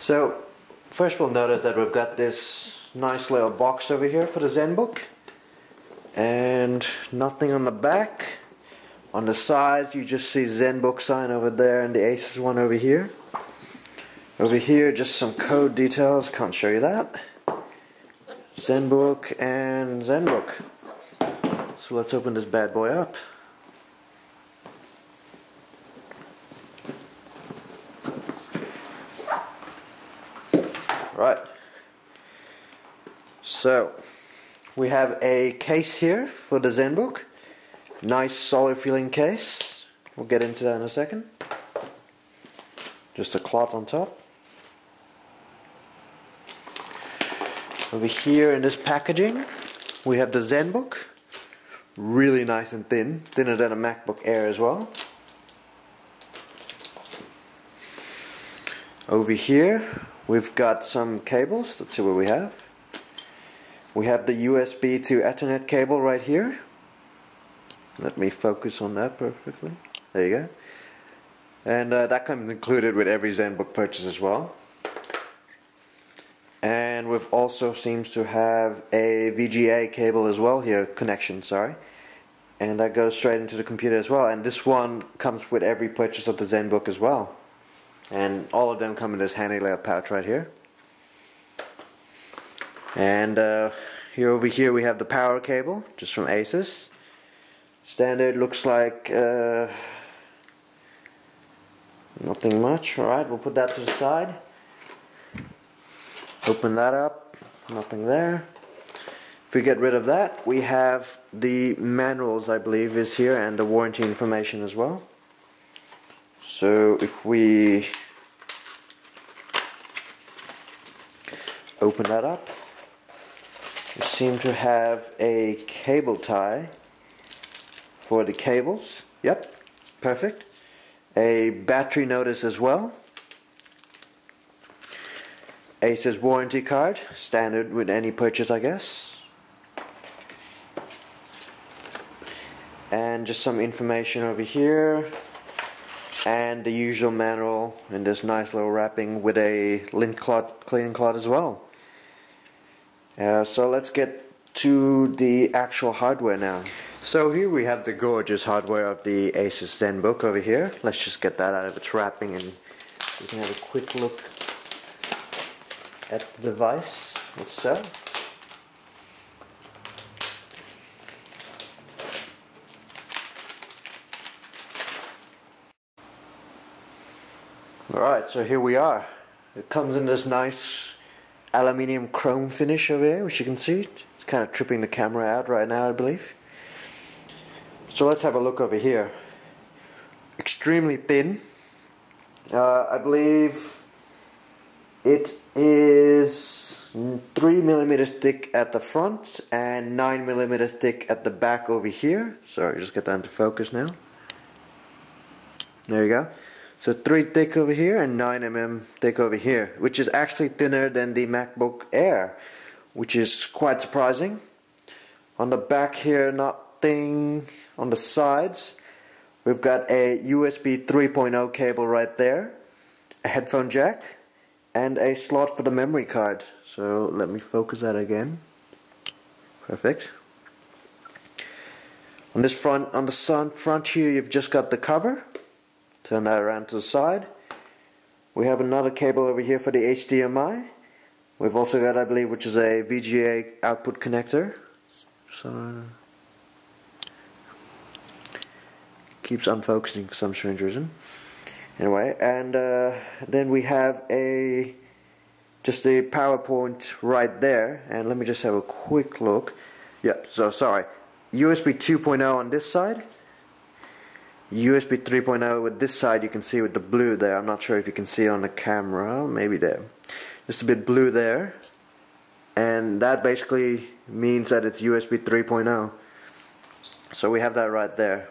So first we'll notice that we've got this nice little box over here for the Zenbook, and nothing on the back. On the sides you just see Zenbook sign over there and the Asus one over here. Over here just some code details, can't show you that. Zenbook and Zenbook. So let's open this bad boy up. Right. So we have a case here for the Zenbook. Nice solid feeling case. We'll get into that in a second. Just a cloth on top. Over here in this packaging we have the Zenbook. Really nice and thin. Thinner than a MacBook Air as well. Over here we've got some cables. Let's see what we have. We have the USB to Ethernet cable right here. Let me focus on that perfectly. There you go. And that comes included with every Zenbook purchase as well. And we've also seems to have a VGA cable as well here, connection, sorry. And that goes straight into the computer as well. And this one comes with every purchase of the Zenbook as well. And all of them come in this handy little pouch right here. And here over here we have the power cable, just from Asus. Standard, looks like nothing much. Alright, we'll put that to the side. Open that up, nothing there. If we get rid of that, we have the manuals, I believe, is here, and the warranty information as well. So if we open that up, we seem to have a cable tie for the cables. Yep, perfect. A battery notice as well. Asus warranty card, standard with any purchase, I guess. And just some information over here. And the usual manual in this nice little wrapping with a lint cloth, cleaning cloth as well. So let's get to the actual hardware now. So here we have the gorgeous hardware of the Asus Zenbook over here. Let's just get that out of its wrapping and we can have a quick look at the device itself. Alright, so here we are. It comes in this nice aluminium chrome finish over here, which you can see. It's kind of tripping the camera out right now, I believe. So let's have a look over here. Extremely thin. I believe it is 3mm thick at the front and 9mm thick at the back over here. Sorry, just get that into focus now. There you go. So 3 thick over here and 9mm thick over here, which is actually thinner than the MacBook Air, which is quite surprising. On the back here, nothing. On the sides, we've got a USB 3.0 cable right there, a headphone jack, and a slot for the memory card. So let me focus that again. Perfect. On this front, on the front here, you've just got the cover. Turn that around to the side. We have another cable over here for the HDMI. We've also got, I believe, which is a VGA output connector. So keeps unfocusing for some strange reason. Anyway, and then we have just a power point right there. And let me just have a quick look. Yep, so sorry. USB 2.0 on this side. USB 3.0 with this side, you can see with the blue there. I'm not sure if you can see it on the camera, maybe there. Just a bit blue there. And that basically means that it's USB 3.0. So we have that right there.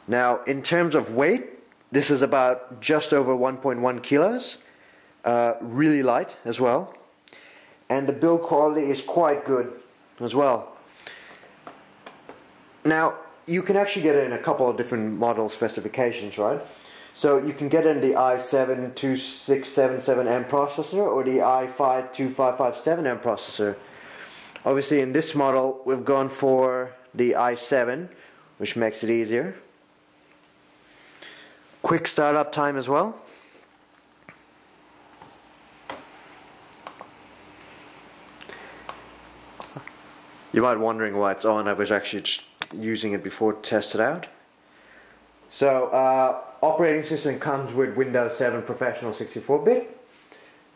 Now, in terms of weight, this is about just over 1.1 kilos. Really light as well. And the build quality is quite good as well. Now, you can actually get it in a couple of different model specifications, right? So you can get in the i7-2677M processor or the i5-2557M processor. Obviously in this model we've gone for the i7, which makes it easier. Quick startup time as well. You might be wondering why it's on. I was actually just using it before to test it out. So operating system comes with Windows 7 Professional 64-bit.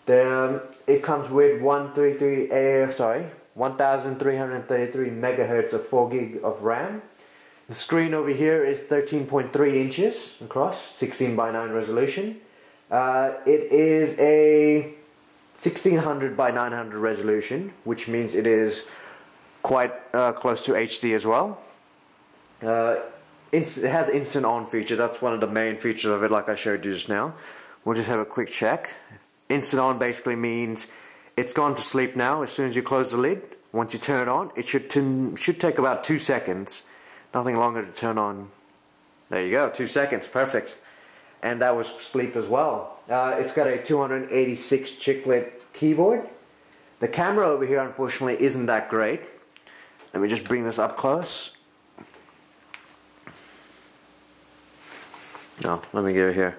Then it comes with 1,333 megahertz of 4 gig of RAM. The screen over here is 13.3 inches across, 16 by 9 resolution. It is a 1600 by 900 resolution, which means it is quite close to HD as well. It has instant on feature. That's one of the main features of it, like I showed you just now. We'll just have a quick check. Instant on basically means it's gone to sleep now. As soon as you close the lid, once you turn it on, it should take about 2 seconds. Nothing longer to turn on. There you go, 2 seconds, perfect. And that was sleep as well. It's got a 286 chiclet keyboard. The camera over here unfortunately isn't that great. Let me just bring this up close. No, let me go here.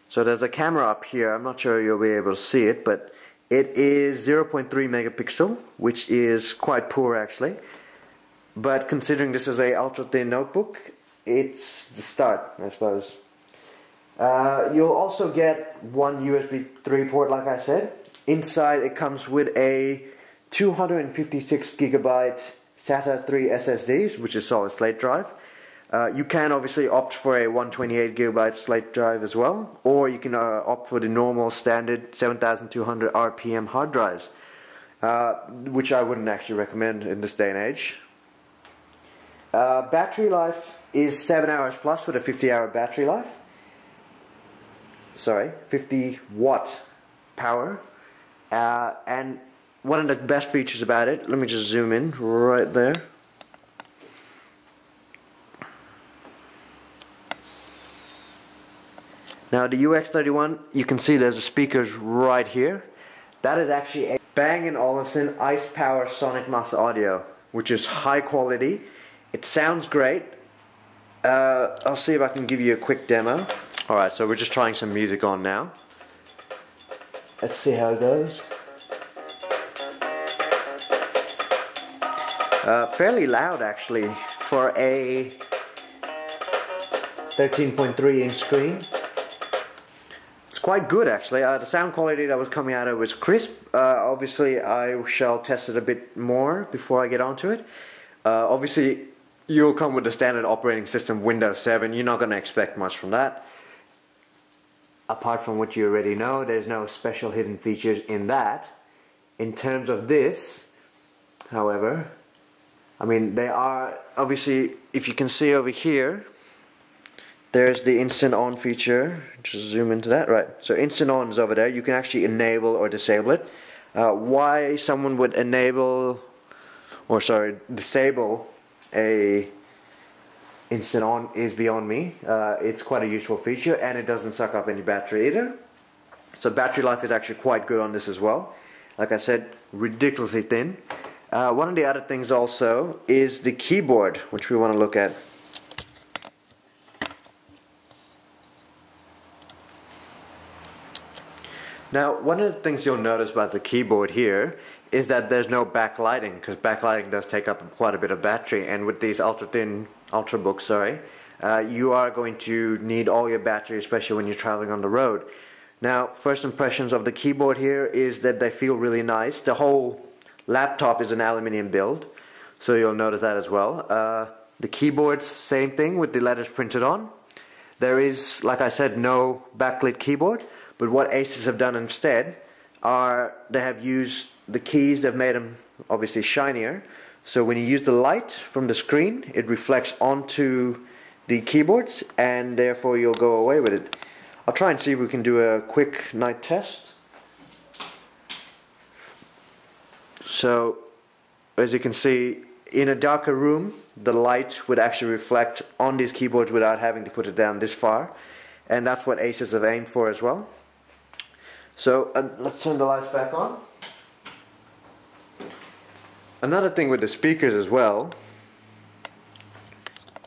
So there's a camera up here. I'm not sure you'll be able to see it, but it is 0.3 megapixel, which is quite poor actually. But considering this is a ultra thin notebook, it's the start, I suppose. You'll also get one USB 3 port, like I said. Inside it comes with a 256 gigabyte SATA 3 SSDs, which is solid state drive. You can obviously opt for a 128 gigabyte slate drive as well, or you can opt for the normal standard 7200 RPM hard drives, which I wouldn't actually recommend in this day and age. Battery life is 7 hours plus with a 50-hour battery life. Sorry, 50 watt power. And one of the best features about it, let me just zoom in right there. Now the UX31, you can see there's the speakers right here. That is actually a Bang & Olufsen Ice Power Sonic Master Audio, which is high quality. It sounds great. I'll see if I can give you a quick demo. Alright, so we're just trying some music on now. Let's see how it goes. Fairly loud actually for a 13.3 inch screen. It's quite good actually. The sound quality that was coming out of it was crisp. Obviously I shall test it a bit more before I get onto it. Obviously you'll come with the standard operating system Windows 7. You're not going to expect much from that. Apart from what you already know, there's no special hidden features in that. In terms of this, however, I mean, they are, obviously, if you can see over here, there's the instant on feature. Just zoom into that, right. So instant on is over there. You can actually enable or disable it. Why someone would disable a instant on is beyond me. It's quite a useful feature, and it doesn't suck up any battery either. So battery life is actually quite good on this as well. Like I said, ridiculously thin. One of the other things also is the keyboard, which we want to look at. Now, one of the things you'll notice about the keyboard here is that there's no backlighting, because backlighting does take up quite a bit of battery, and with these Ultrabooks, you are going to need all your battery, especially when you're traveling on the road. Now, first impressions of the keyboard here is that they feel really nice. The whole laptop is an aluminium build, so you'll notice that as well. The keyboard's same thing with the letters printed on. There is, like I said, no backlit keyboard, but what Asus have done instead are they have used the keys, they've made them obviously shinier, so when you use the light from the screen it reflects onto the keyboards and therefore you'll go away with it. I'll try and see if we can do a quick night test. So as you can see, in a darker room the light would actually reflect on these keyboards without having to put it down this far, and that's what Asus have aimed for as well. So let's turn the lights back on. Another thing with the speakers as well,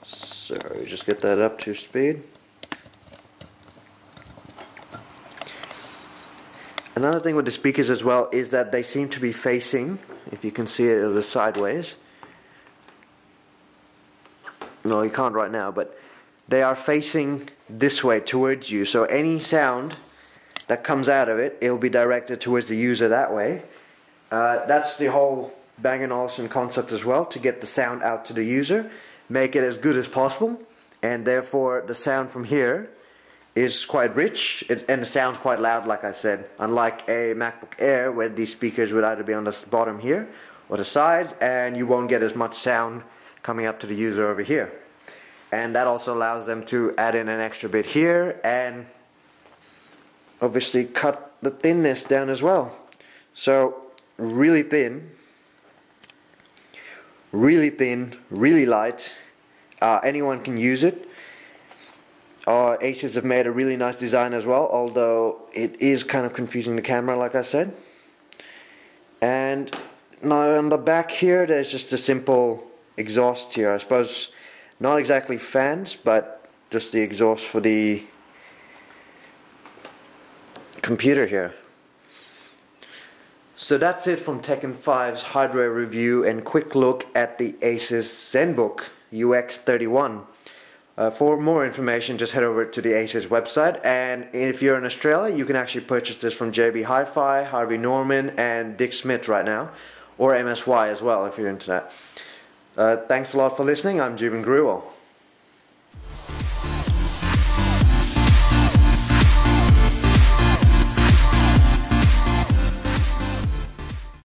so just get that up to speed. Another thing with the speakers as well is that they seem to be facing, if you can see it sideways. No, you can't right now, but they are facing this way towards you, so any sound that comes out of it, it'll be directed towards the user that way. That's the whole Bang & Olufsen concept as well, to get the sound out to the user, make it as good as possible, and therefore the sound from here is quite rich, and it sounds quite loud, like I said, unlike a MacBook Air where these speakers would either be on the bottom here or the sides, and you won't get as much sound coming up to the user over here. And that also allows them to add in an extra bit here and obviously cut the thinness down as well. So really thin, really light. Anyone can use it. Asus have made a really nice design as well, although it is kind of confusing the camera, like I said. And now on the back here, there's just a simple exhaust here. I suppose not exactly fans, but just the exhaust for the computer here. So that's it from Tekken5's hardware review and quick look at the Asus Zenbook UX31. For more information, just head over to the Asus website, and if you're in Australia, you can actually purchase this from JB Hi-Fi, Harvey Norman, and Dick Smith right now, or MSY as well if you're into that. Thanks a lot for listening. I'm Jubin Gruel.